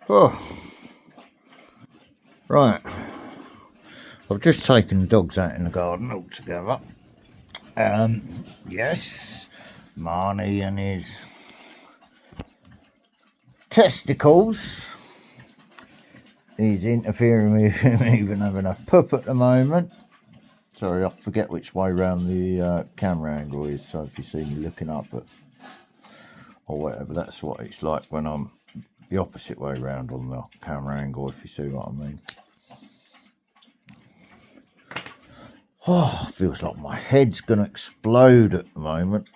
Oh, right. I've just taken the dogs out in the garden altogether. Yes, Marnie and his testicles. He's interfering with him even having a pup at the moment. Sorry, I forget which way round the camera angle is, so if you see me looking up at or whatever, that's what it's like when I'm the opposite way round on the camera angle, if you see what I mean. Oh, feels like my head's going to explode at the moment.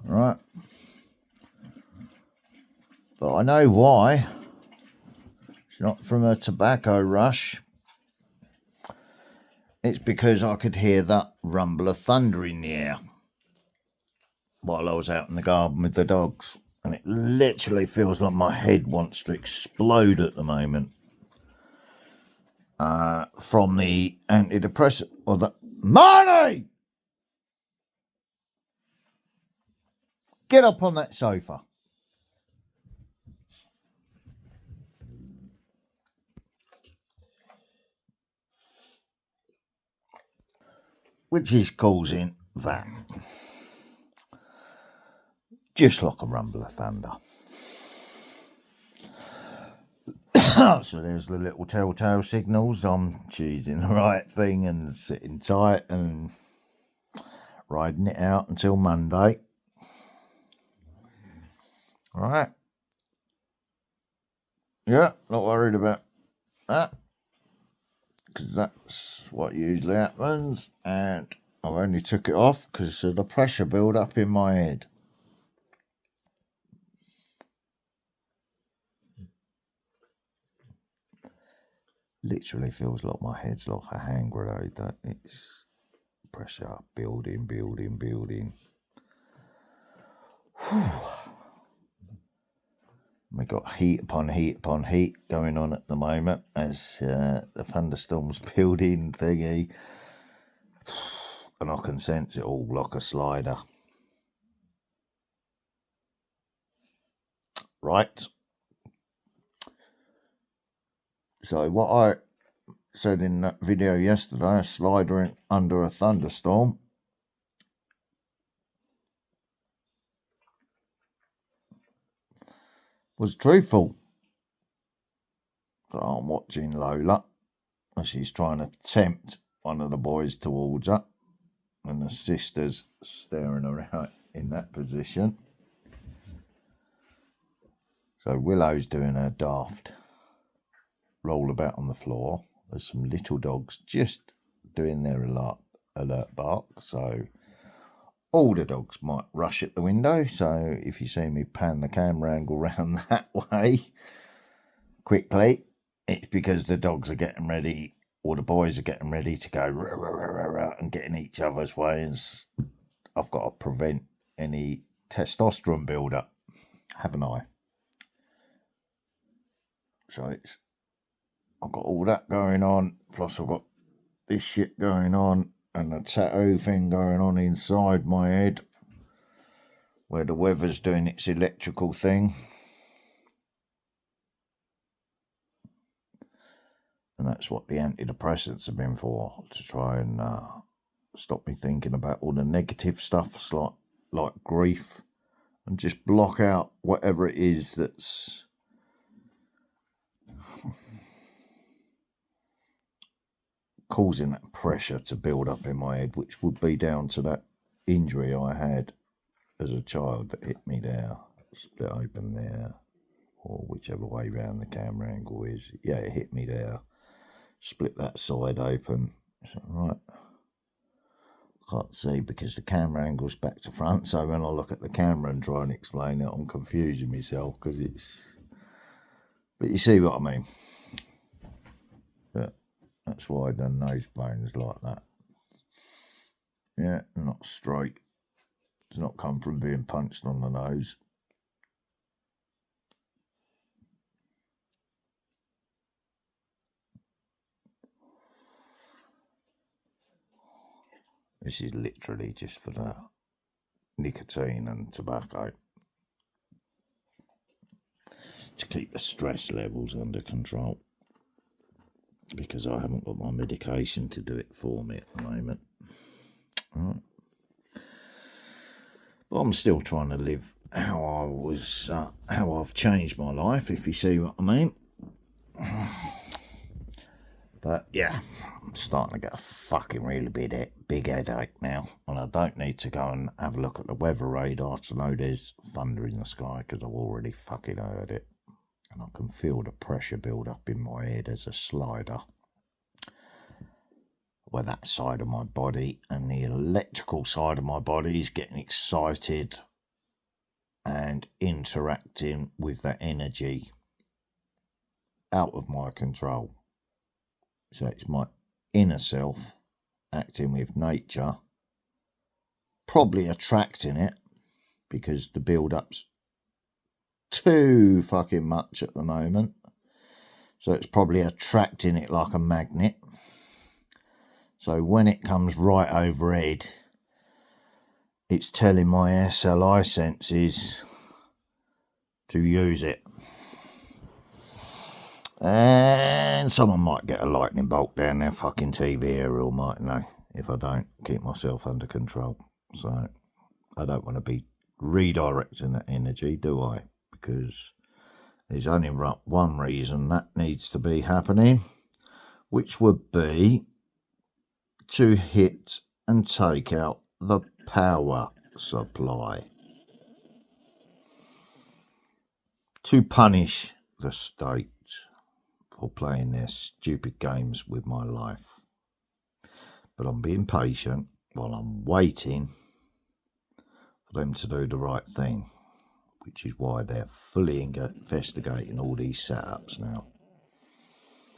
Right. But I know why. It's not from a tobacco rush. It's because I could hear that rumble of thunder in the air while I was out in the garden with the dogs. And it literally feels like my head wants to explode at the moment. From the antidepressant or the money. Get up on that sofa. Which is causing that. Just like a rumble of thunder. So there's the little telltale signals. I'm choosing the right thing and sitting tight and riding it out until Monday. All right. Yeah, not worried about that. Because that's what usually happens. And I only took it off because of the pressure build up in my head. Literally feels like my head's like a hand grenade. That it's pressure building. We got heat upon heat going on at the moment as the thunderstorms building thingy, and I can sense it all like a slider. Right. So what I said in that video yesterday, a slider under a thunderstorm, was truthful. So I'm watching Lola as she's trying to tempt one of the boys towards her, and the sister's staring around in that position. So Willow's doing her daft roll about on the floor. There's some little dogs just doing their alert bark. So all the dogs might rush at the window. So if you see me pan the camera angle round that way quickly, it's because the dogs are getting ready, or the boys are getting ready to go rah, rah, rah, rah, and get in each other's way. And I've got to prevent any testosterone build-up, haven't I? So I've got all that going on, plus I've got this shit going on and a tattoo thing going on inside my head where the weather's doing its electrical thing. And that's what the antidepressants have been for, to try and stop me thinking about all the negative stuff like grief, and just block out whatever it is that's causing that pressure to build up in my head, which would be down to that injury I had as a child that hit me there, split open there, or whichever way round the camera angle is. Yeah, it hit me there, split that side open. So, right, can't see because the camera angle's back to front, so when I look at the camera and try and explain it, I'm confusing myself because it's... But you see what I mean. But that's why I done nose bones like that. Yeah, not straight. It's not come from being punched on the nose. This is literally just for the nicotine and tobacco. to keep the stress levels under control, because I haven't got my medication to do it for me at the moment. Right. But I'm still trying to live how I've changed my life, if you see what I mean. But yeah, I'm starting to get a fucking really big headache now, and I don't need to go and have a look at the weather radar to know there's thunder in the sky, because I've already fucking heard it, and I can feel the pressure build up in my head as a slider, where that side of my body and the electrical side of my body is getting excited and interacting with that energy out of my control. So it's my inner self acting with nature, probably attracting it, because the build-up's too fucking much at the moment. So it's probably attracting it like a magnet. So when it comes right overhead, it's telling my SLI senses to use it. And someone might get a lightning bolt down their fucking TV aerial, mightn't they, if I don't keep myself under control. So I don't want to be redirecting that energy, do I? Because there's only one reason that needs to be happening, which would be to hit and take out the power supply, to punish the state for playing their stupid games with my life. But I'm being patient while I'm waiting for them to do the right thing, which is why they're fully investigating all these setups now.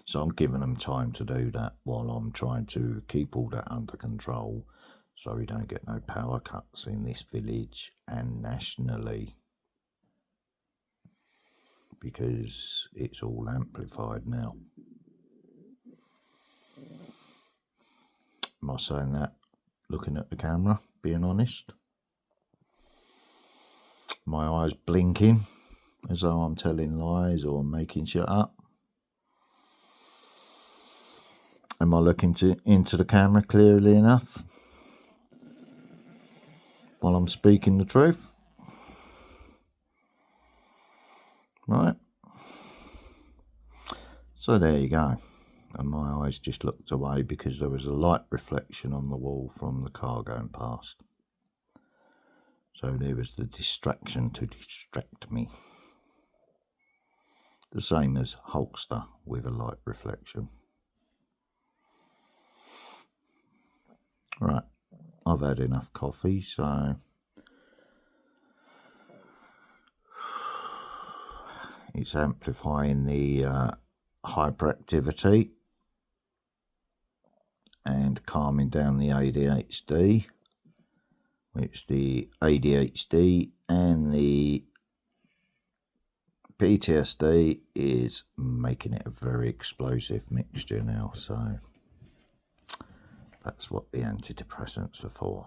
So I'm giving them time to do that while I'm trying to keep all that under control, so we don't get no power cuts in this village and nationally, because it's all amplified now. Am I saying that looking at the camera, being honest? My eyes blinking as though I'm telling lies or making shit up? Am I looking into the camera clearly enough while I'm speaking the truth? Right? So there you go. And my eyes just looked away because there was a light reflection on the wall from the car going past. So there was the distraction to distract me. The same as Hulkster with a light reflection. Right, I've had enough coffee, so it's amplifying the hyperactivity and calming down the ADHD, which the ADHD and the PTSD is making it a very explosive mixture now. So that's what the antidepressants are for.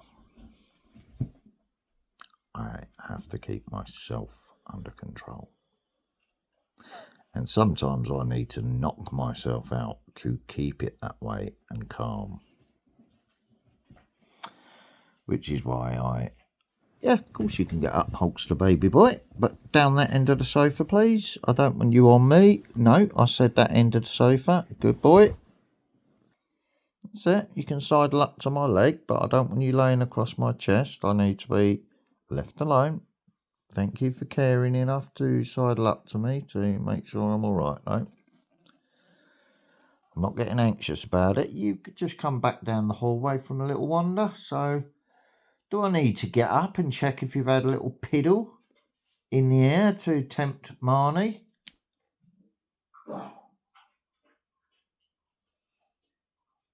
I have to keep myself under control. And sometimes I need to knock myself out to keep it that way and calm. Which is why yeah, of course you can get up, Hulkster baby boy, but down that end of the sofa, please. I don't want you on me. No, I said that end of the sofa. Good boy. That's it. You can sidle up to my leg, but I don't want you laying across my chest. I need to be left alone. Thank you for caring enough to sidle up to me to make sure I'm all right, though. I'm not getting anxious about it. You could just come back down the hallway from a little wander, so do I need to get up and check if you've had a little piddle in the air to tempt Marnie?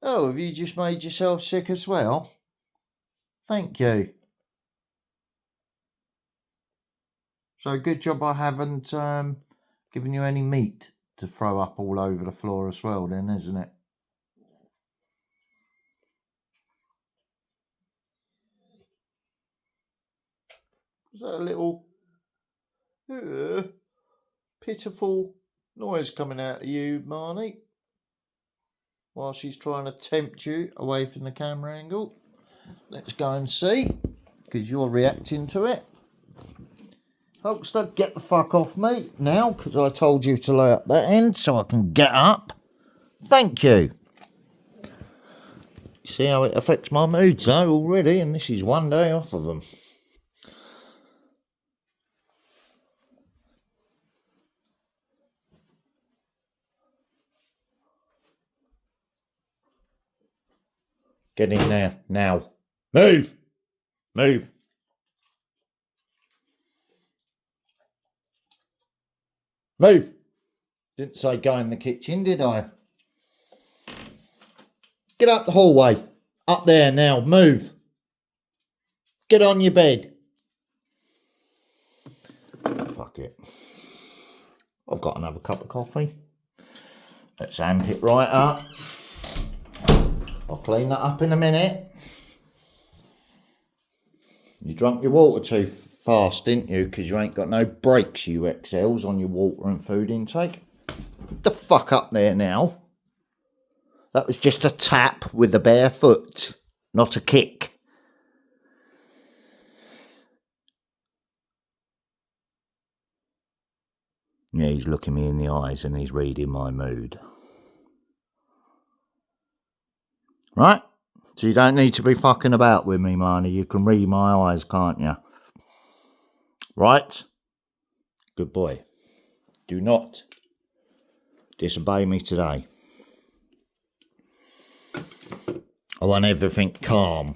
Oh, have you just made yourself sick as well? Thank you. So good job I haven't given you any meat to throw up all over the floor as well then, isn't it? Is that a little pitiful noise coming out of you, Marnie, while she's trying to tempt you away from the camera angle. Let's go and see, because you're reacting to it. Hulkster, get the fuck off me now, because I told you to lay up that end so I can get up. Thank you. See how it affects my moods though already, and this is one day off of them. Get in there, now. Move! Move! Move! Didn't say go in the kitchen, did I? Get up the hallway. Up there now, move. Get on your bed. Fuck it. I've got another cup of coffee. Let's amp it right up. I'll clean that up in a minute. You drank your water too fast, didn't you? Because you ain't got no brakes, you XLs, on your water and food intake. Get the fuck up there now. That was just a tap with the bare foot, not a kick. Yeah, he's looking me in the eyes and he's reading my mood. Right? So you don't need to be fucking about with me, Marnie. You can read my eyes, can't you? Right? Good boy. Do not disobey me today. I want everything calm.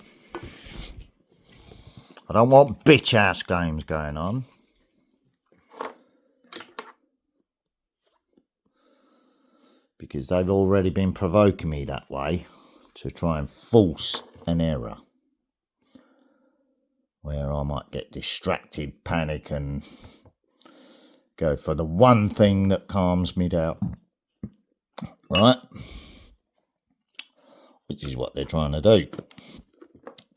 I don't want bitch ass games going on. Because they've already been provoking me that way to try and force an error. Where I might get distracted, panic and go for the one thing that calms me down. Right? Which is what they're trying to do.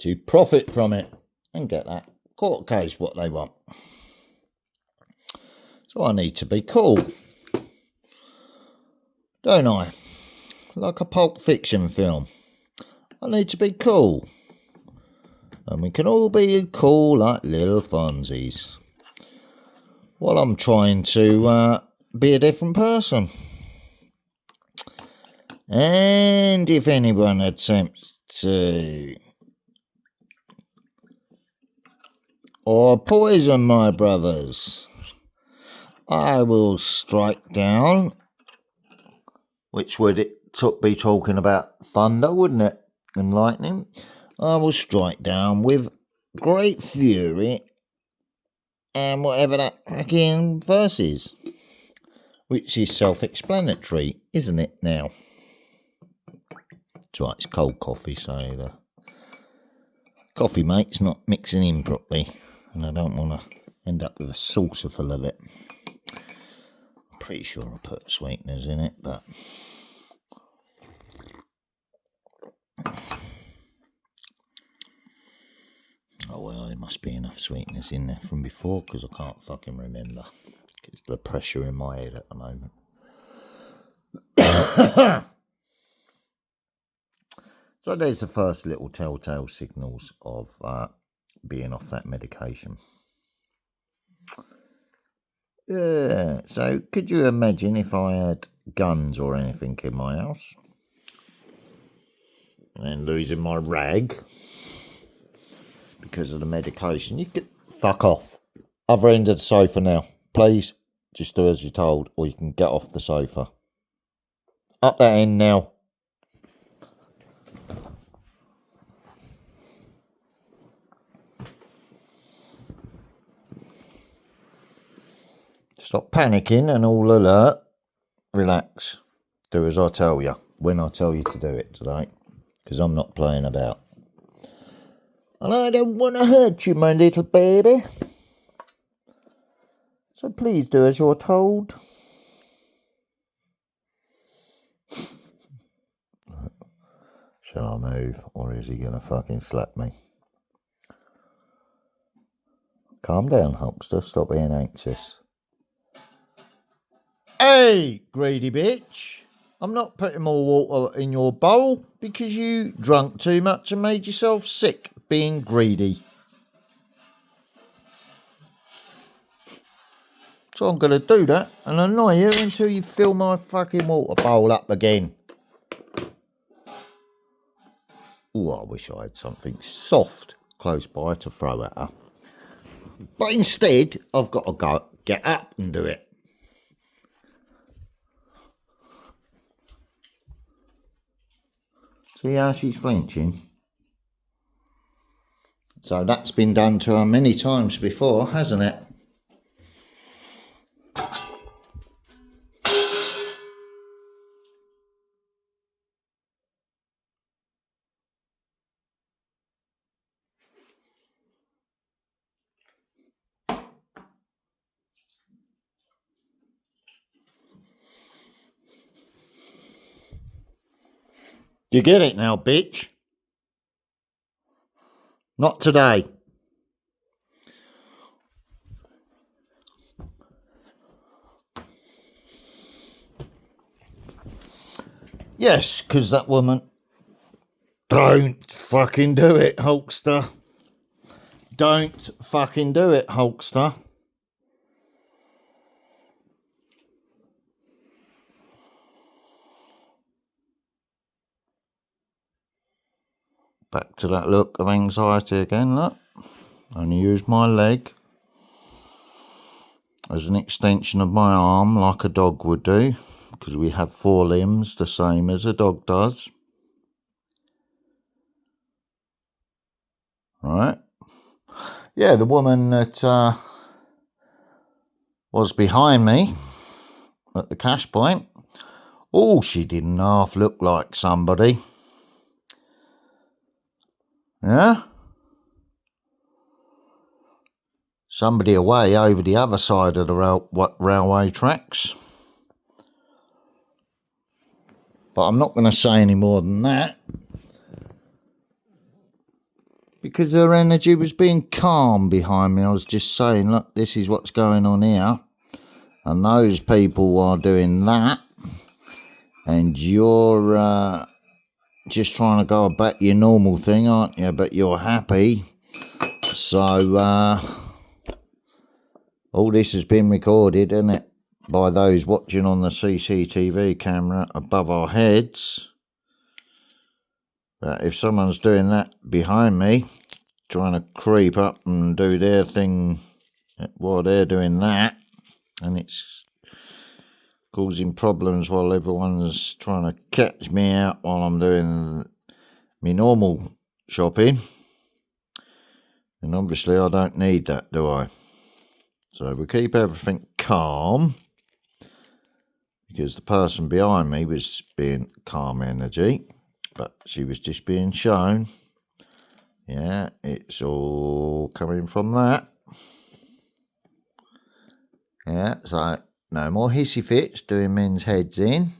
To profit from it and get that court case what they want. So I need to be cool. Don't I? Like a Pulp Fiction film. I need to be cool. And we can all be cool like little Fonzies. While I'm trying to be a different person. And if anyone attempts to or poison my brothers, I will strike down. Which would it be talking about thunder, wouldn't it? And lightning. I will strike down with great fury and whatever that fucking verse is. Which is self-explanatory, isn't it now? It's right, it's cold coffee, so the coffee mate's not mixing in properly. And I don't want to end up with a saucer full of it. I'm pretty sure I put sweeteners in it, but... Oh well, there must be enough sweetness in there from before, because I can't fucking remember. It's the pressure in my head at the moment. So there's the first little telltale signals of being off that medication. Yeah, so could you imagine if I had guns or anything in my house? And losing my rag because of the medication. You could fuck off. Other end of the sofa now. Please, just do as you're told, or you can get off the sofa. Up that end now. Stop panicking and all alert. Relax. Do as I tell you, when I tell you to do it today. Because I'm not playing about. And I don't want to hurt you, my little baby. So please do as you're told. Shall I move, or is he going to fucking slap me? Calm down, Hulkster. Stop being anxious. Hey, greedy bitch. I'm not putting more water in your bowl because you drunk too much and made yourself sick being greedy. So I'm going to do that and annoy you until you fill my fucking water bowl up again. Oh, I wish I had something soft close by to throw at her. But instead, I've got to get up and do it. See how she's flinching? So that's been done to her many times before, hasn't it? You get it now, bitch? Not today. Yes, because that woman... Don't fucking do it, Hulkster. Don't fucking do it, Hulkster. Back to that look of anxiety again, look. Only use my leg as an extension of my arm like a dog would do, because we have 4 limbs the same as a dog does. Right? Yeah, the woman that was behind me at the cash point, oh, she didn't half look like somebody. Yeah? Somebody away over the other side of the railway tracks. But I'm not going to say any more than that, because her energy was being calm behind me. I was just saying, look, this is what's going on here. And those people are doing that. And you're just trying to go about your normal thing, aren't you? But you're happy. So, all this has been recorded, isn't it? By those watching on the CCTV camera above our heads. But if someone's doing that behind me, trying to creep up and do their thing while they're doing that, and it's causing problems while everyone's trying to catch me out while I'm doing my normal shopping, and obviously I don't need that, do I? So we keep everything calm, because the person behind me was being calm energy, but she was just being shown. Yeah, it's all coming from that. Yeah, so no more hissy fits doing men's heads in.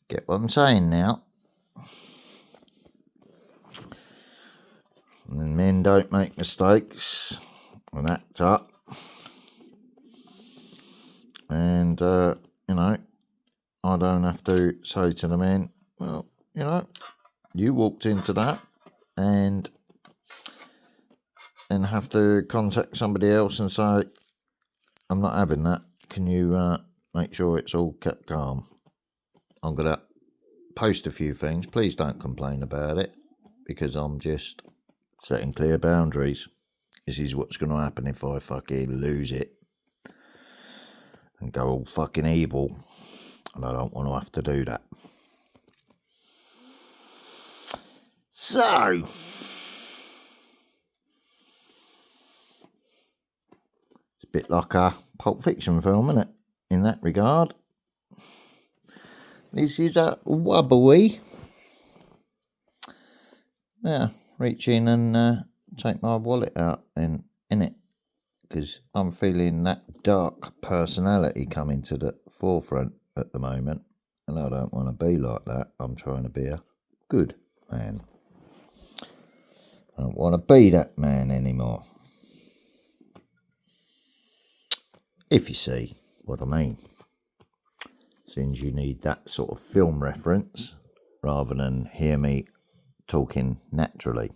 Get what I'm saying now? And men don't make mistakes and act up. And, you know, I don't have to say to the men, well, you know, you walked into that and have to contact somebody else and say, I'm not having that. Can you make sure it's all kept calm? I'm going to post a few things. Please don't complain about it, because I'm just setting clear boundaries. This is what's going to happen if I fucking lose it and go all fucking evil. And I don't want to have to do that. So, it's a bit like a Pulp Fiction film, isn't it? In that regard. This is a wobbly. Yeah, reach in and take my wallet out in it. Because I'm feeling that dark personality coming to the forefront at the moment. And I don't want to be like that. I'm trying to be a good man. I don't want to be that man anymore. If you see. what I mean. Since you need that sort of film reference rather than hear me talking naturally.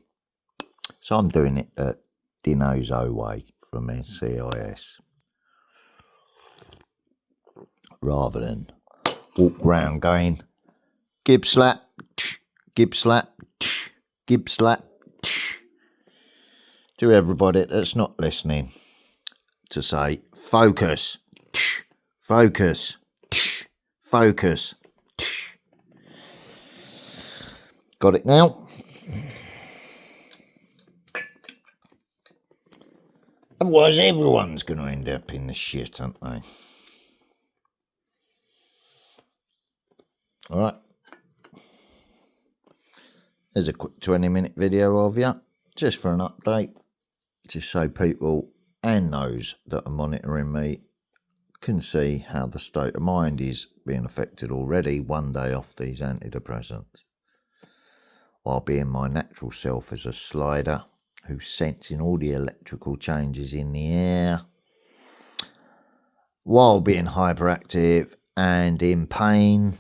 So I'm doing it at Dinozo way from SCIS rather than walk round going gib slap, gib slap, gib slap. To everybody that's not listening, to say focus, focus, focus. Got it now? Otherwise everyone's going to end up in the shit, aren't they? Alright. There's a quick 20-minute video of you, just for an update, just so people and those that are monitoring me can see how the state of mind is being affected already one day off these antidepressants, while being my natural self as a slider who's sensing all the electrical changes in the air, while being hyperactive and in pain,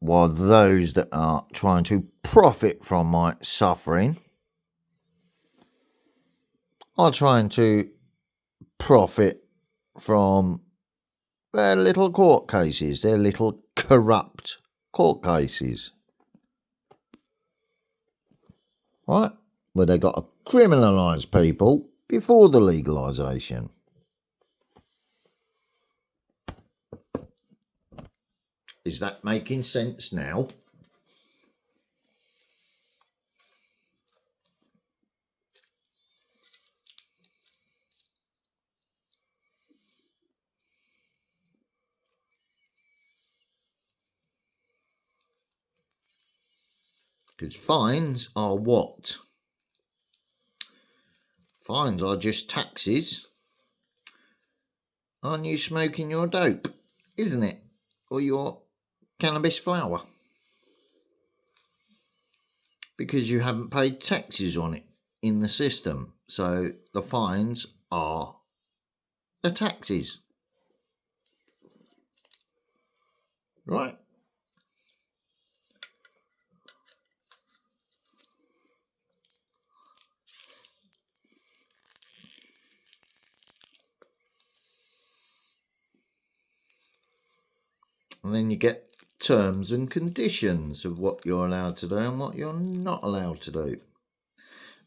while those that are trying to profit from my suffering are trying to profit from their little court cases, their little corrupt court cases. Right? Where they got to criminalise people before the legalisation. Is that making sense now? Because fines are what? Fines are just taxes on you smoking your dope, isn't it? Or your cannabis flower. Because you haven't paid taxes on it in the system. So the fines are the taxes. Right? And then you get terms and conditions of what you're allowed to do and what you're not allowed to do.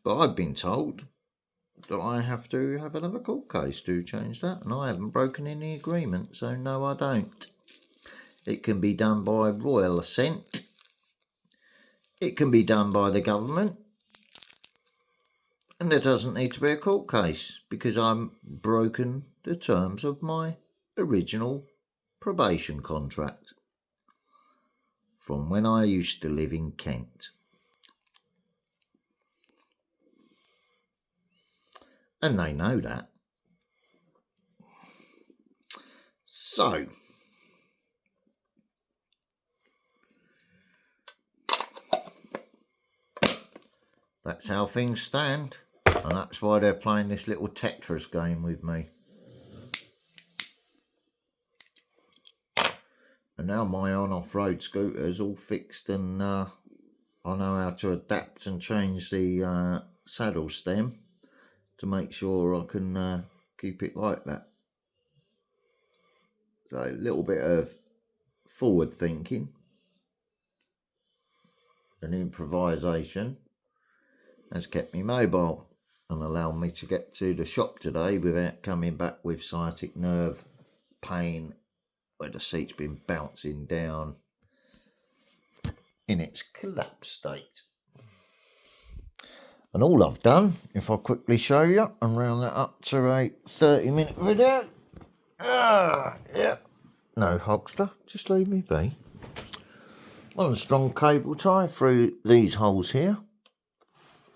But I've been told that I have to have another court case to change that, and I haven't broken any agreement, so no, I don't. It can be done by royal assent. It can be done by the government. And there doesn't need to be a court case because I've broken the terms of my original probation contract from when I used to live in Kent. And they know that. So, that's how things stand. And that's why they're playing this little Tetris game with me. And now my on-off-road scooter's all fixed, and I know how to adapt and change the saddle stem to make sure I can keep it like that. So a little bit of forward thinking and improvisation has kept me mobile and allowed me to get to the shop today without coming back with sciatic nerve pain where the seat's been bouncing down in its collapsed state. And all I've done, if I quickly show you and round that up to a 30-minute video, yeah, no Hogster, just leave me be. One strong cable tie through these holes here,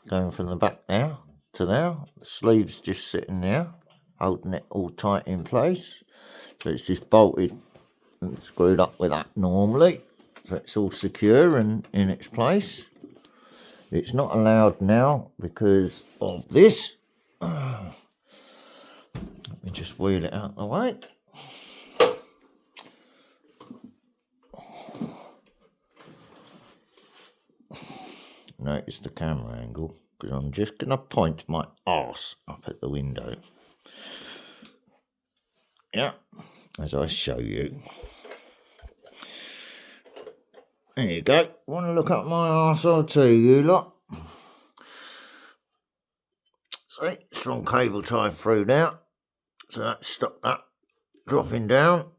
going from the back now to there. The sleeve's just sitting there, holding it all tight in place. So it's just bolted and screwed up with that normally. So it's all secure and in its place. It's not allowed now because of this. Let me just wheel it out the way. Notice the camera angle, because I'm just going to point my arse up at the window. Yeah, as I show you. There you go. Want to look up my arsehole too, you lot? See, strong cable tied through now. So let's stop that dropping down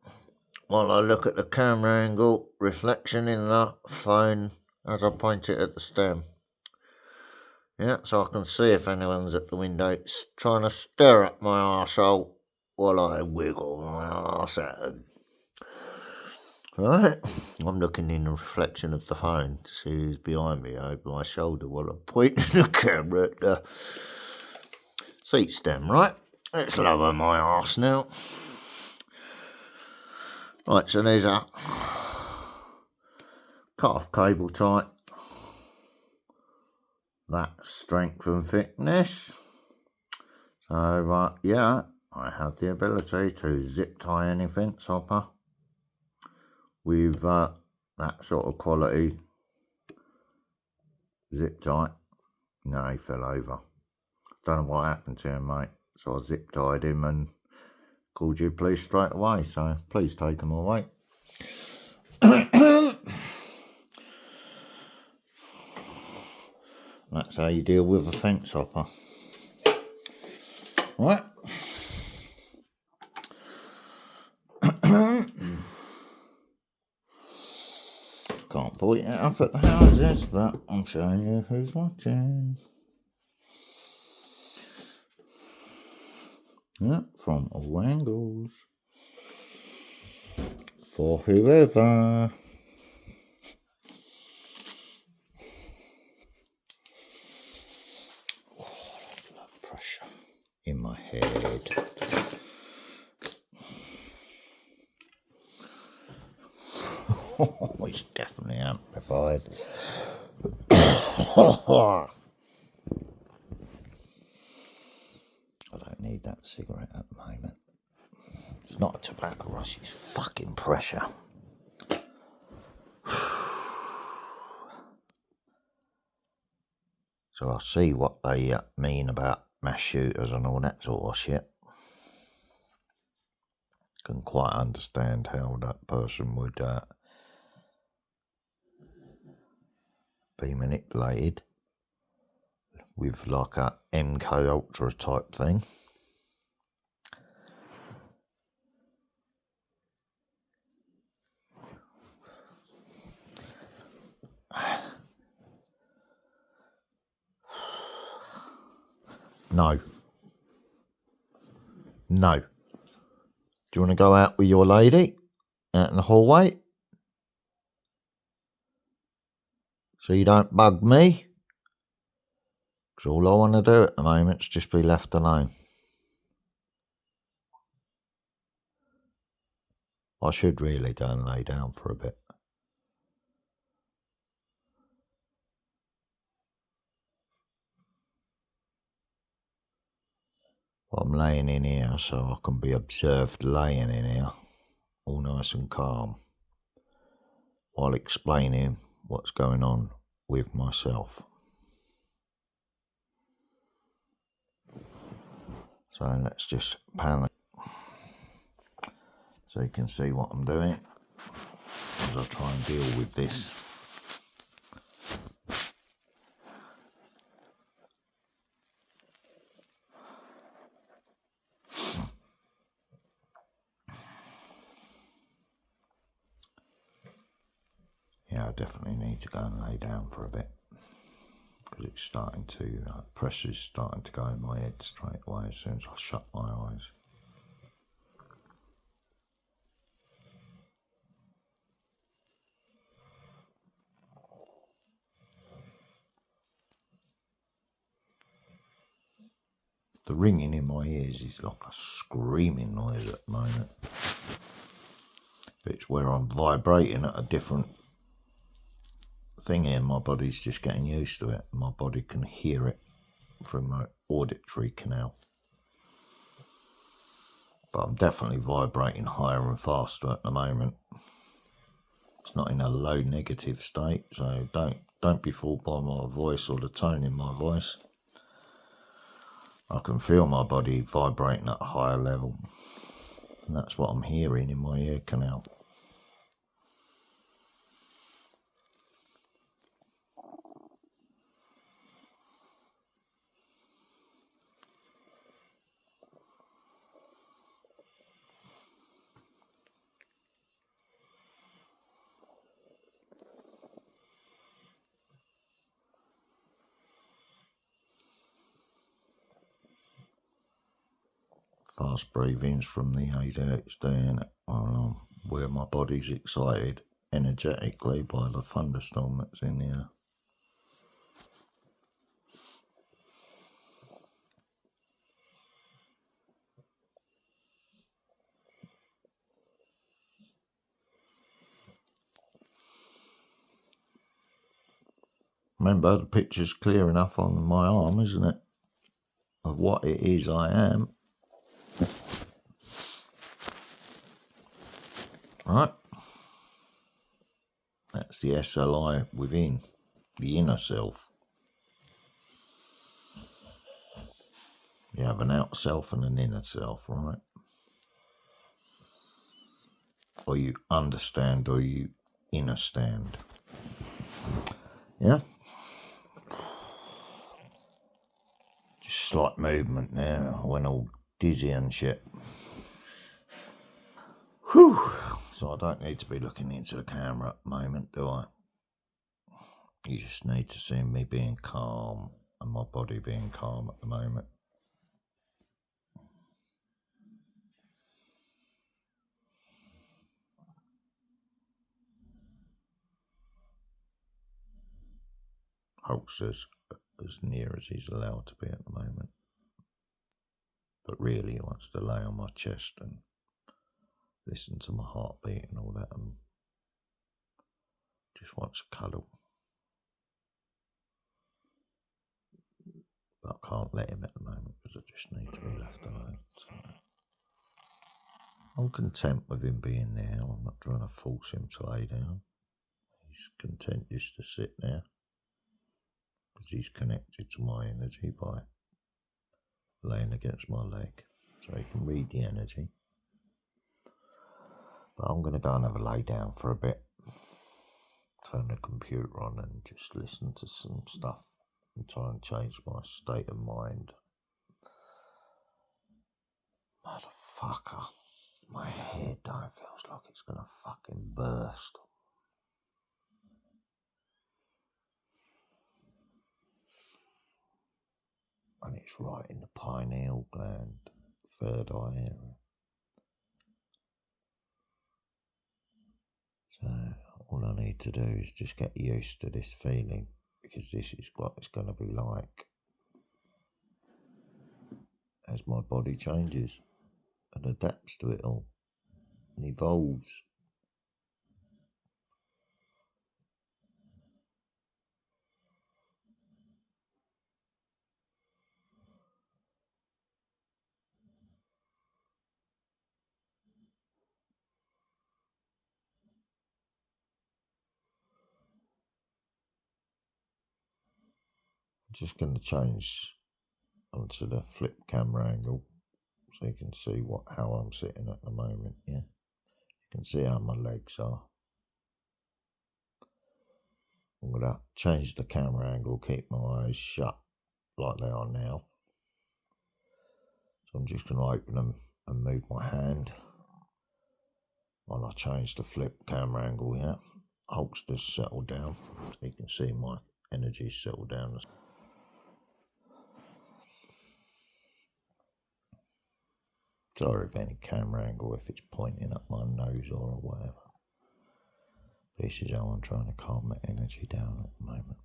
while I look at the camera angle reflection in the phone as I point it at the stem. Yeah, so I can see if anyone's at the window trying to stare at my arsehole while I wiggle my arse at them. Right, I'm looking in the reflection of the phone to see who's behind me over my shoulder while I'm pointing the camera at the seat stem. Right, let's lower my arse now. Right, so there's a cut-off cable type. That strength and thickness. So, yeah, I have the ability to zip tie any fence hopper with that sort of quality zip tie. No, he fell over. Don't know what happened to him, mate. So I zip tied him and called you police straight away. So please take him away. That's how you deal with a fence hopper. Right. Can't point it up at the houses, but I'm showing you who's watching. Yeah, from all angles. For whoever. Blood pressure in my head. It's definitely amplified. I don't need that cigarette at the moment. It's not a tobacco rush, it's fucking pressure. So I see what they mean about mass shooters and all that sort of shit. Can quite understand how that person would be manipulated with like a MK Ultra type thing. No. No. Do you want to go out with your lady out in the hallway? So you don't bug me? Because all I want to do at the moment is just be left alone. I should really go and lay down for a bit. I'm laying in here so I can be observed laying in here, all nice and calm, while explaining what's going on with myself. So let's just pan it so you can see what I'm doing as I try and deal with this. Yeah, I definitely need to go and lay down for a bit because it's starting to, pressure's starting to go in my head straight away as soon as I shut my eyes. The ringing in my ears is like a screaming noise at the moment. It's where I'm vibrating at a different thing here. My body's just getting used to it. My body can hear it from my auditory canal. But I'm definitely vibrating higher and faster at the moment. It's not in a low negative state, so don't be fooled by my voice or the tone in my voice. I can feel my body vibrating at a higher level, and that's what I'm hearing in my ear canal. Fast breathings from the ADHD where my body's excited energetically by the thunderstorm that's in here. Remember, the picture's clear enough on my arm, isn't it? Of what it is I am. Right? That's the SLI within, the inner self. You have an outer self and an inner self, right? Or you understand or you innerstand. Yeah? Just slight movement now. I went all dizzy and shit. Whew. So I don't need to be looking into the camera at the moment, do I? You just need to see me being calm and my body being calm at the moment. Hulk's as near as he's allowed to be at the moment. But really he wants to lay on my chest and listen to my heartbeat and all that, and just wants a cuddle. But I can't let him at the moment because I just need to be left alone. So I'm content with him being there. I'm not trying to force him to lay down. He's content just to sit there because he's connected to my energy by laying against my leg, so he can read the energy. But I'm going to go and have a lay down for a bit, turn the computer on and just listen to some stuff and try and change my state of mind. Motherfucker, my head feels like it's going to fucking burst. And it's right in the pineal gland, third eye area. So all I need to do is just get used to this feeling, because this is what it's going to be like as my body changes and adapts to it all and evolves. I'm just going to change onto the flip camera angle so you can see how I'm sitting at the moment. Yeah, you can see how my legs are. I'm going to change the camera angle, keep my eyes shut like they are now. So I'm just going to open them and move my hand while I change the flip camera angle. Yeah, Hulk's just settled down, so you can see my energy settle down. Sorry if any camera angle, if it's pointing up my nose or whatever. This is how I'm trying to calm the energy down at the moment.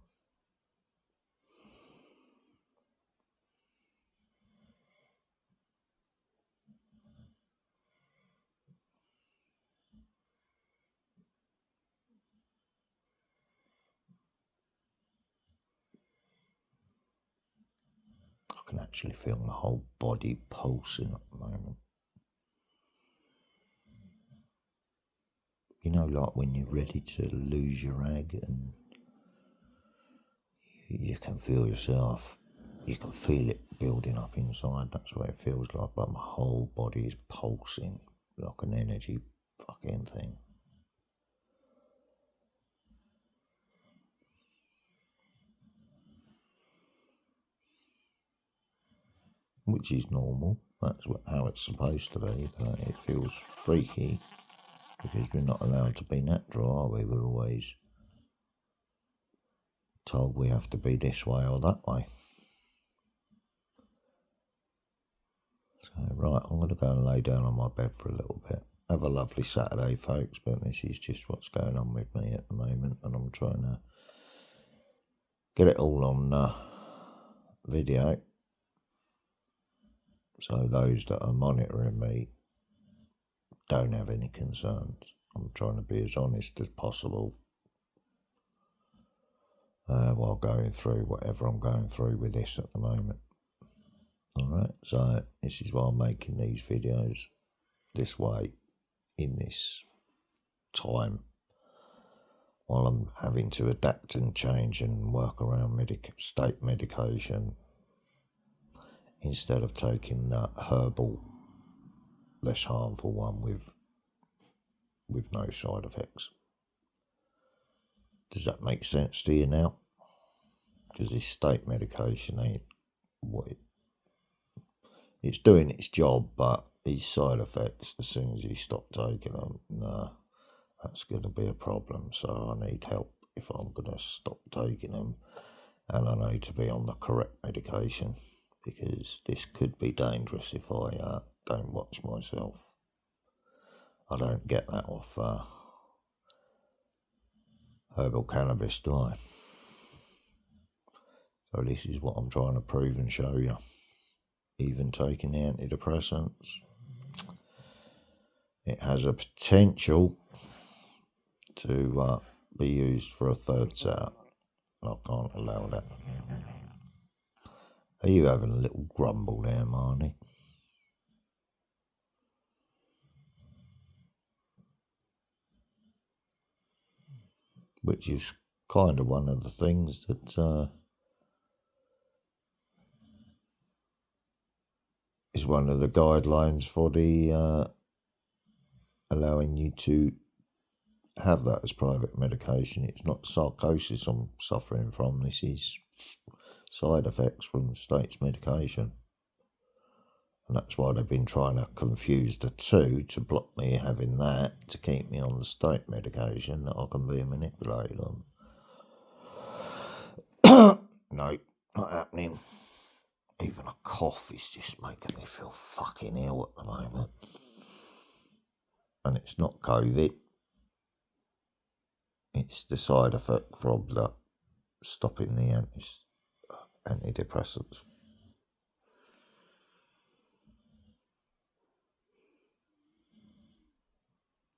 I can actually feel my whole body pulsing at the moment. you know, like when you're ready to lose your rag and you can feel yourself, you can feel it building up inside. That's what it feels like, but my whole body is pulsing like an energy fucking thing. Which is normal. That's how it's supposed to be, but it feels freaky because we're not allowed to be natural, are we? We're always told we have to be this way or that way. So, right, I'm going to go and lay down on my bed for a little bit. Have a lovely Saturday, folks, but this is just what's going on with me at the moment, and I'm trying to get it all on video. So those that are monitoring me don't have any concerns. I'm trying to be as honest as possible while going through whatever I'm going through with this at the moment. Alright, so this is why I'm making these videos this way in this time while I'm having to adapt and change and work around state medication instead of taking that herbal, less harmful one with no side effects. Does that make sense to you now? Because this state medication ain't what it's doing its job, but these side effects, as soon as you stop taking them, that's going to be a problem. So I need help if I'm going to stop taking them, and I need to be on the correct medication, because this could be dangerous if I don't watch myself. I don't get that off herbal cannabis, do I? So this is what I'm trying to prove and show you. Even taking the antidepressants, it has a potential to be used for a third setup. I can't allow that. Are you having a little grumble there, Marnie? Which is kind of one of the things that is one of the guidelines for the allowing you to have that as private medication. It's not psychosis I'm suffering from. This is side effects from the state's medication. And that's why they've been trying to confuse the two to block me having that, to keep me on the state medication that I can be manipulated on. No, not happening. Even a cough is just making me feel fucking ill at the moment. And it's not COVID. It's the side effect from the stopping the antidepressants.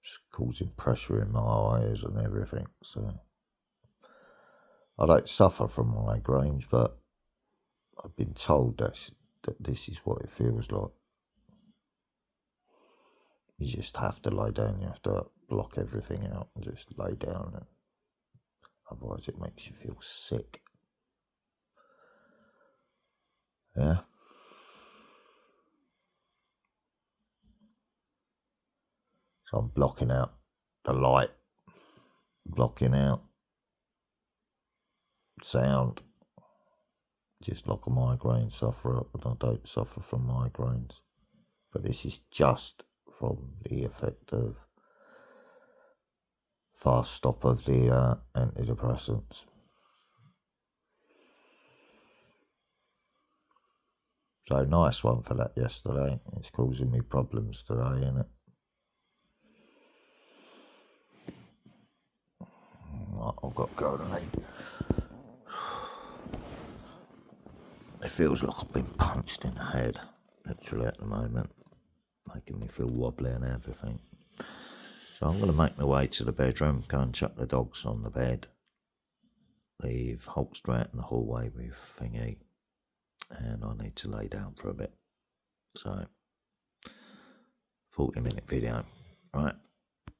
It's causing pressure in my eyes and everything. So I don't suffer from migraines, but I've been told that this is what it feels like. You just have to lie down. You have to block everything out and just lay down. And otherwise it makes you feel sick. Yeah. So I'm blocking out the light, blocking out sound, just like a migraine sufferer, but I don't suffer from migraines. But this is just from the effect of fast stop of the antidepressants. So nice one for that yesterday. It's causing me problems today, isn't it? I've got to go tonight. It feels like I've been punched in the head, literally at the moment, making me feel wobbly and everything. So I'm going to make my way to the bedroom, go and chuck the dogs on the bed, leave Hulkster out in the hallway with Thingy, and I need to lay down for a bit. So, 40-minute video, right?